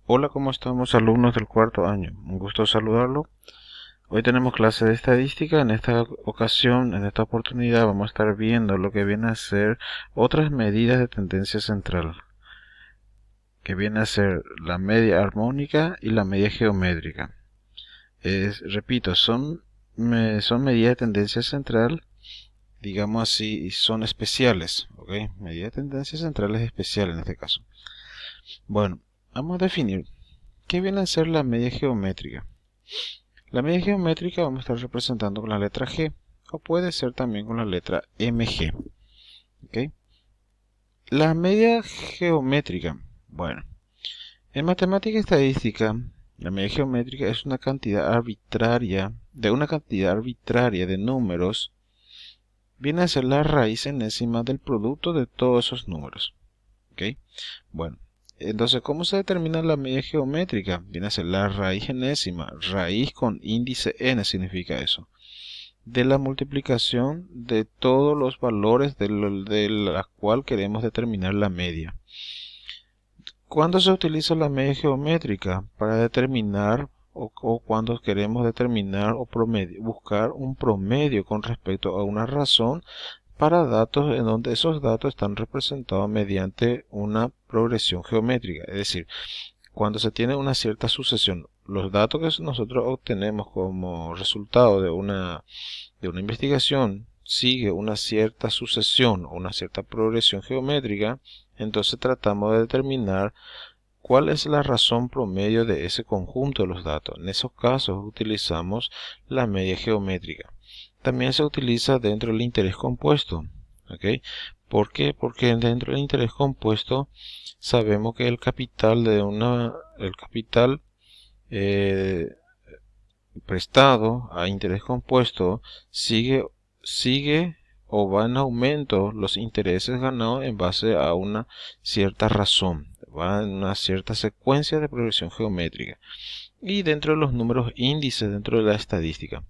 Hola, ¿cómo estamos, alumnos del cuarto año? Un gusto saludarlo. Hoy tenemos clase de estadística. En esta ocasión, en esta oportunidad, vamos a estar viendo lo que viene a ser otras medidas de tendencia central, que viene a ser la media armónica y la media geométrica. Repito, son medidas de tendencia central, digamos así, y son especiales, ¿ok? Medidas de tendencia central es especial en este caso. Bueno, vamos a definir qué viene a ser la media geométrica. La media geométrica vamos a estar representando con la letra G, o puede ser también con la letra MG. ¿Ok? La media geométrica. Bueno, en matemática y estadística, la media geométrica es una cantidad arbitraria de números. Viene a ser la raíz enésima del producto de todos esos números. ¿Ok? Bueno, entonces, ¿cómo se determina la media geométrica? Viene a ser la raíz enésima. Raíz con índice n significa eso. De la multiplicación de todos los valores de la cual queremos determinar la media. ¿Cuándo se utiliza la media geométrica? Para determinar o cuando queremos determinar o buscar un promedio con respecto a una razón para datos en donde esos datos están representados mediante una progresión geométrica. Es decir, cuando se tiene una cierta sucesión, los datos que nosotros obtenemos como resultado de una investigación sigue una cierta sucesión o una cierta progresión geométrica, entonces tratamos de determinar cuál es la razón promedio de ese conjunto de los datos. En esos casos utilizamos la media geométrica. También se utiliza dentro del interés compuesto. ¿Ok? ¿Por qué? Porque dentro del interés compuesto sabemos que el capital eh, prestado a interés compuesto sigue o va en aumento los intereses ganados en base a una cierta razón, va en una cierta secuencia de progresión geométrica y dentro de los números índices dentro de la estadística.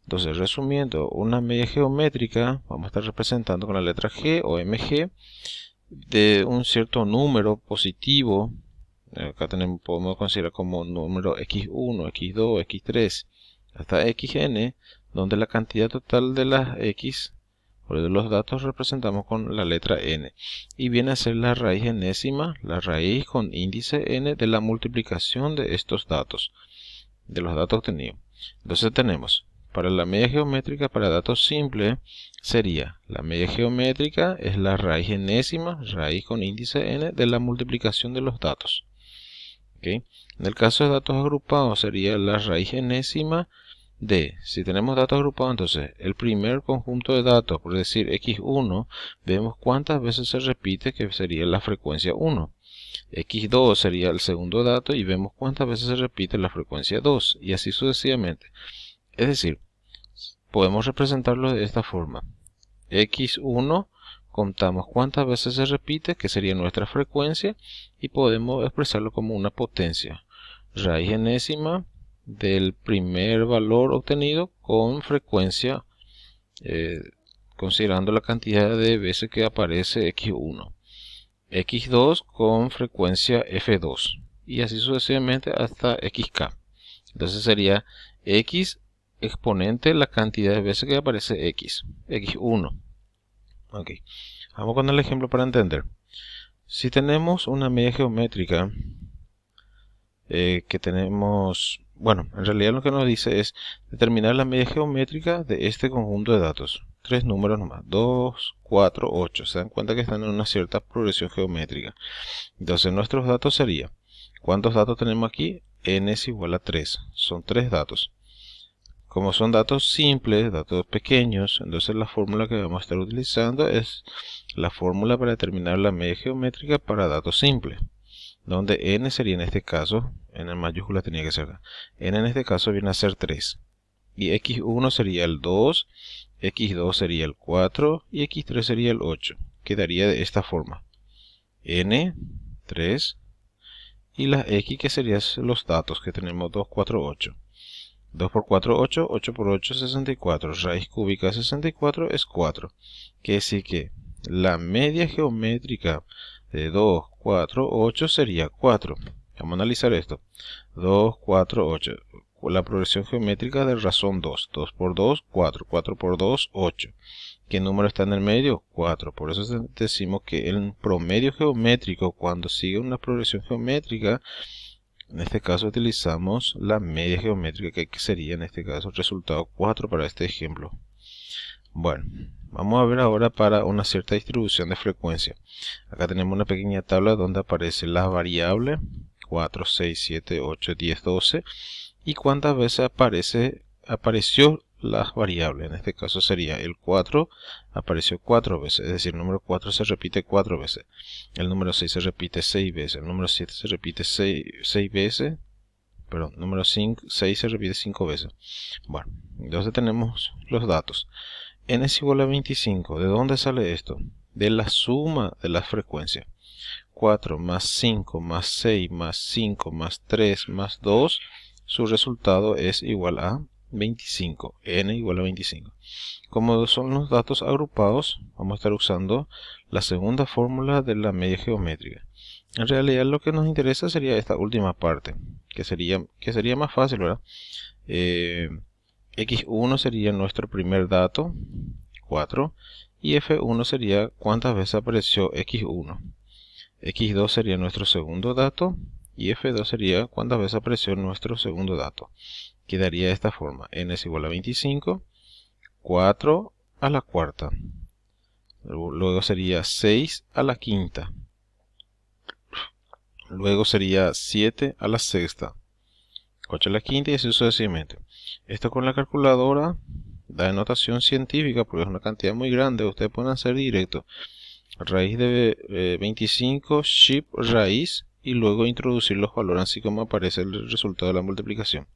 Entonces, resumiendo, una media geométrica vamos a estar representando con la letra G o MG de un cierto número positivo. Acá podemos considerar como número x1, x2, x3 hasta xn, donde la cantidad total de las x o de los datos representamos con la letra n, y viene a ser la raíz enésima, la raíz con índice n de la multiplicación de estos datos, de los datos obtenidos. Entonces tenemos, para la media geométrica para datos simples, sería la media geométrica es la raíz enésima, raíz con índice n de la multiplicación de los datos. ¿Okay? En el caso de datos agrupados sería la raíz enésima de, si tenemos datos agrupados, entonces el primer conjunto de datos, por decir x1, vemos cuántas veces se repite, que sería la frecuencia 1. x2 sería el segundo dato y vemos cuántas veces se repite la frecuencia 2, y así sucesivamente. Es decir, podemos representarlo de esta forma. x1 contamos cuántas veces se repite, que sería nuestra frecuencia, y podemos expresarlo como una potencia. Raíz enésima del primer valor obtenido con frecuencia, considerando la cantidad de veces que aparece x1. x2 con frecuencia f2. Y así sucesivamente hasta xk. Entonces sería x exponente la cantidad de veces que aparece x1. Ok, vamos con el ejemplo para entender. Si tenemos una media geométrica que tenemos, bueno, en realidad lo que nos dice es determinar la media geométrica de este conjunto de datos. Tres números nomás, 2, 4, 8. Se dan cuenta que están en una cierta progresión geométrica. Entonces nuestros datos serían, ¿cuántos datos tenemos aquí? N es igual a 3. Son 3 datos. Como son datos simples, datos pequeños, entonces la fórmula que vamos a estar utilizando es la fórmula para determinar la media geométrica para datos simples, donde n sería en este caso, n en mayúscula tenía que ser acá, n en este caso viene a ser 3, y x1 sería el 2, x2 sería el 4 y x3 sería el 8. Quedaría de esta forma: n, 3, y las x que serían los datos que tenemos: 2, 4, 8. 2 por 4, 8, 8 por 8, 64. Raíz cúbica de 64 es 4. Quiere decir que la media geométrica de 2, 4, 8 sería 4. Vamos a analizar esto. 2, 4, 8. La progresión geométrica de razón 2. 2 por 2, 4. 4 por 2, 8. ¿Qué número está en el medio? 4. Por eso decimos que el promedio geométrico, cuando sigue una progresión geométrica, en este caso utilizamos la media geométrica, que sería en este caso el resultado 4 para este ejemplo. Bueno, vamos a ver ahora para una cierta distribución de frecuencia. Acá tenemos una pequeña tabla donde aparece la variable 4, 6, 7, 8, 10, 12 y cuántas veces apareció las variables. En este caso sería el 4 apareció 4 veces, es decir, el número 4 se repite 4 veces. El número 6 se repite 6 veces. El número 7 se repite 6 veces. Perdón, número 6 se repite 5 veces. Bueno, entonces tenemos los datos. N es igual a 25. ¿De dónde sale esto? De la suma de las frecuencias. 4 más 5 más 6 más 5 más 3 más 2. Su resultado es igual a 25. N igual a 25. Como son los datos agrupados, vamos a estar usando la segunda fórmula de la media geométrica. En realidad lo que nos interesa sería esta última parte, que sería más fácil, ¿verdad? X1 sería nuestro primer dato, 4, y F1 sería cuántas veces apareció X1. X2 sería nuestro segundo dato, y F2 sería cuántas veces apareció nuestro segundo dato. Quedaría de esta forma: N es igual a 25, 4 a la cuarta, luego sería 6 a la quinta, luego sería 7 a la sexta, 8 a la quinta y así sucesivamente. Esto con la calculadora da notación científica porque es una cantidad muy grande. Ustedes pueden hacer directo raíz de 25 ship raíz y luego introducir los valores así como aparece el resultado de la multiplicación.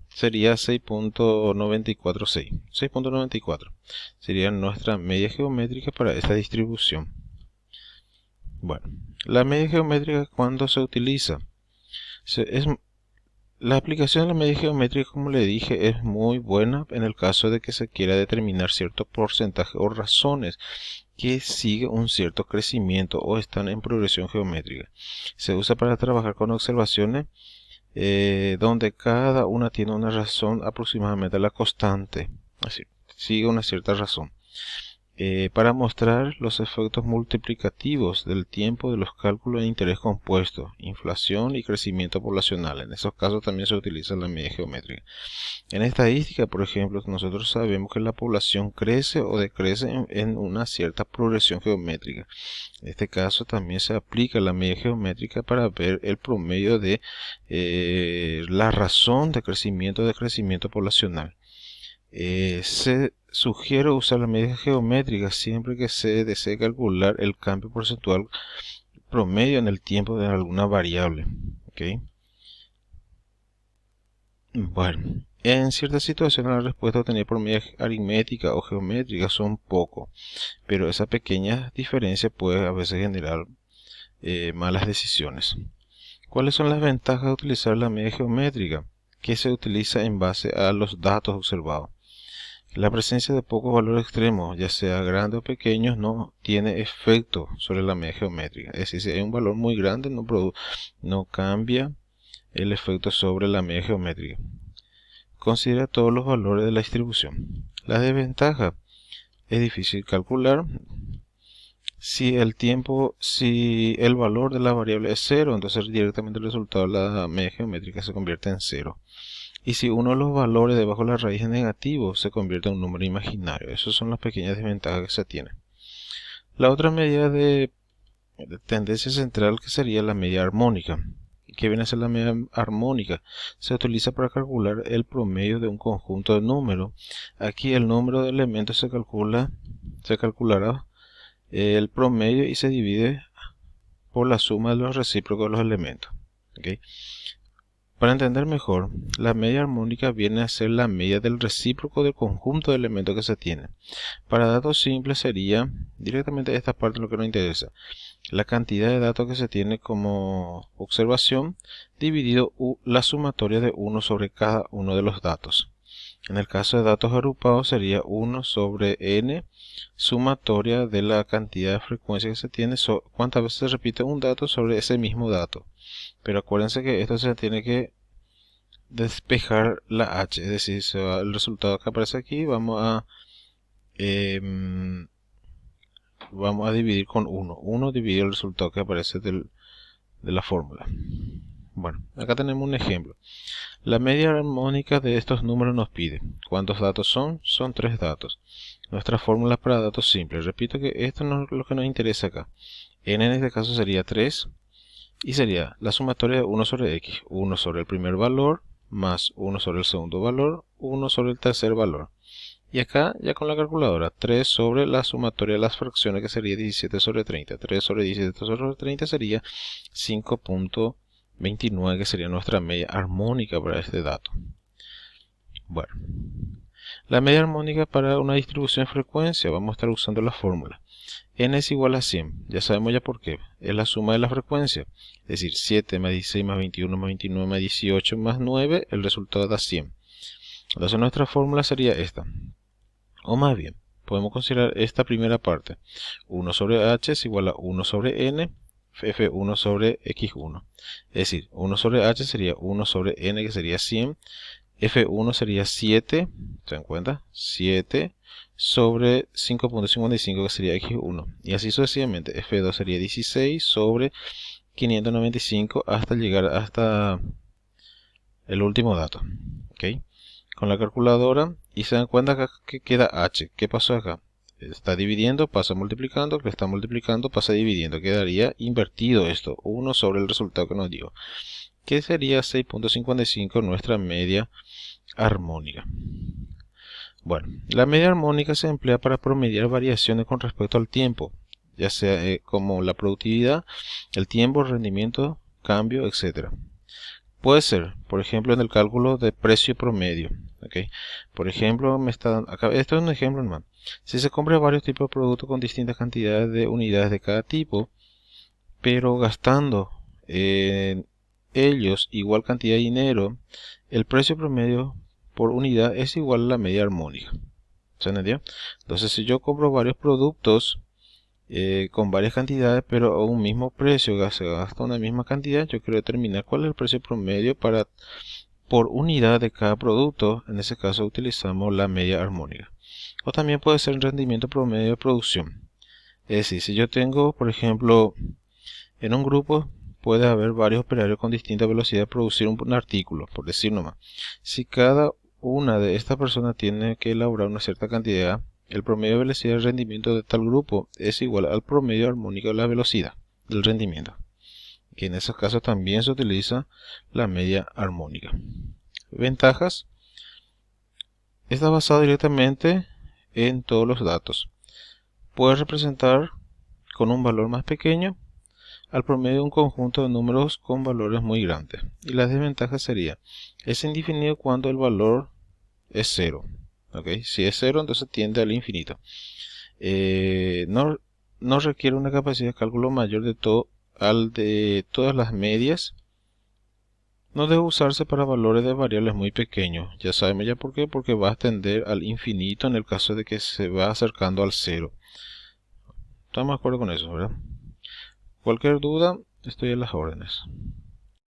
Sería 6.946. 6.94 sería nuestra media geométrica para esta distribución. Bueno, la media geométrica, ¿cuándo se utiliza? La aplicación de la media geométrica, como le dije, es muy buena en el caso de que se quiera determinar cierto porcentaje o razones que sigue un cierto crecimiento o están en progresión geométrica. Se usa para trabajar con observaciones donde cada una tiene una razón aproximadamente a la constante, así, sigue una cierta razón. Para mostrar los efectos multiplicativos del tiempo de los cálculos de interés compuesto, inflación y crecimiento poblacional. En esos casos también se utiliza la media geométrica. En estadística, por ejemplo, nosotros sabemos que la población crece o decrece en una cierta progresión geométrica. En este caso también se aplica la media geométrica para ver el promedio de la razón de crecimiento o decrecimiento poblacional. Se sugiere usar la media geométrica siempre que se desee calcular el cambio porcentual promedio en el tiempo de alguna variable. ¿Okay? Bueno, en ciertas situaciones la respuesta obtenida por media aritmética o geométrica son poco, pero esa pequeña diferencia puede a veces generar malas decisiones. ¿Cuáles son las ventajas de utilizar la media geométrica? Que se utiliza en base a los datos observados. La presencia de pocos valores extremos, ya sea grandes o pequeños, no tiene efecto sobre la media geométrica. Es decir, si hay un valor muy grande, no cambia el efecto sobre la media geométrica. Considera todos los valores de la distribución. La desventaja: es difícil calcular. Si el valor de la variable es 0, entonces directamente el resultado de la media geométrica se convierte en 0. Y si uno de los valores debajo de la raíz es negativo, se convierte en un número imaginario. Esas son las pequeñas desventajas que se tienen. La otra medida de tendencia central, que sería la media armónica. ¿Qué viene a ser la media armónica? Se utiliza para calcular el promedio de un conjunto de números. Aquí el número de elementos se calculará el promedio y se divide por la suma de los recíprocos de los elementos. ¿Okay? Para entender mejor, la media armónica viene a ser la media del recíproco del conjunto de elementos que se tienen. Para datos simples sería directamente esta parte lo que nos interesa: la cantidad de datos que se tiene como observación dividido la sumatoria de 1 sobre cada uno de los datos. En el caso de datos agrupados sería 1 sobre n sumatoria de la cantidad de frecuencia que se tiene, cuántas veces se repite un dato sobre ese mismo dato. Pero acuérdense que esto se tiene que despejar la h, es decir, el resultado que aparece aquí vamos a dividir con 1. 1 divide el resultado que aparece de la fórmula. Bueno, acá tenemos un ejemplo. La media armónica de estos números nos pide. ¿Cuántos datos son? Son 3 datos. Nuestra fórmula para datos simples. Repito que esto no es lo que nos interesa acá. N en este caso sería 3 y sería la sumatoria de 1 sobre x. 1 sobre el primer valor más 1 sobre el segundo valor, 1 sobre el tercer valor. Y acá ya con la calculadora, 3 sobre la sumatoria de las fracciones que sería 17 sobre 30. 3 sobre 17 sobre 30 sería 5.29, que sería nuestra media armónica para este dato. Bueno, la media armónica para una distribución de frecuencia, vamos a estar usando la fórmula. N es igual a 100, ya sabemos ya por qué, es la suma de la frecuencia, es decir, 7 más 16 más 21 más 29 más 18 más 9, el resultado da 100. Entonces nuestra fórmula sería esta, o más bien, podemos considerar esta primera parte, 1 sobre h es igual a 1 sobre n, f1 sobre x1, es decir, 1 sobre h sería 1 sobre n, que sería 100, f1 sería 7, ¿se dan cuenta? 7 sobre 5.55, que sería x1, y así sucesivamente. F2 sería 16 sobre 595 hasta llegar hasta el último dato. ¿Okay? Con la calculadora, y se dan cuenta que queda h. ¿Qué pasó acá? Está dividiendo, pasa multiplicando, que está multiplicando, pasa dividiendo. Quedaría invertido esto, 1 sobre el resultado que nos dio, que sería 6.55, nuestra media armónica. Bueno, la media armónica se emplea para promediar variaciones con respecto al tiempo, ya sea como la productividad, el tiempo, el rendimiento, cambio, etc. Puede ser, por ejemplo, en el cálculo de precio promedio. ¿Okay? Por ejemplo, acá, esto es un ejemplo nomás. Si se compra varios tipos de productos con distintas cantidades de unidades de cada tipo, pero gastando en ellos igual cantidad de dinero, el precio promedio por unidad es igual a la media armónica. ¿Se entendió? Entonces, si yo compro varios productos con varias cantidades, pero a un mismo precio, se gasta una misma cantidad, yo quiero determinar cuál es el precio promedio por unidad de cada producto. En ese caso utilizamos la media armónica. O también puede ser el rendimiento promedio de producción. Es decir, si yo tengo, por ejemplo, en un grupo puede haber varios operarios con distinta velocidad de producir un artículo, por decir nomás. Si cada una de estas personas tiene que elaborar una cierta cantidad, el promedio de velocidad de rendimiento de tal grupo es igual al promedio armónico de la velocidad del rendimiento, que en esos casos también se utiliza la media armónica. Ventajas. Está basado directamente en todos los datos. Puede representar con un valor más pequeño al promedio de un conjunto de números con valores muy grandes. Y la desventaja sería, es indefinido cuando el valor es 0. ¿Okay? Si es 0, entonces tiende al infinito. No requiere una capacidad de cálculo mayor de todas las medias. No debe usarse para valores de variables muy pequeños. Ya sabemos ya por qué, porque va a tender al infinito en el caso de que se va acercando al 0. Estamos de acuerdo con eso, ¿verdad? Cualquier duda, estoy a las órdenes.